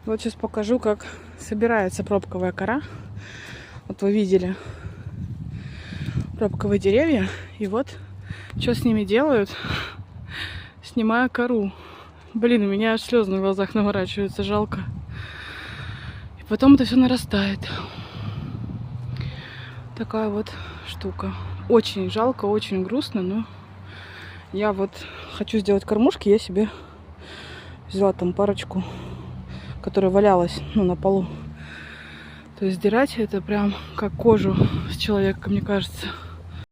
Вот сейчас покажу, как собирается пробковая кора. Вот вы видели пробковые деревья. И вот что с ними делают. Снимаю кору. Блин, у меня аж слезы на глазах наворачиваются, жалко. И потом это все нарастает. Такая вот штука. Очень жалко, очень грустно, но я вот хочу сделать кормушки. Я себе взяла там парочку, которая валялась, на полу. То есть сдирать это прям как кожу с человека, мне кажется.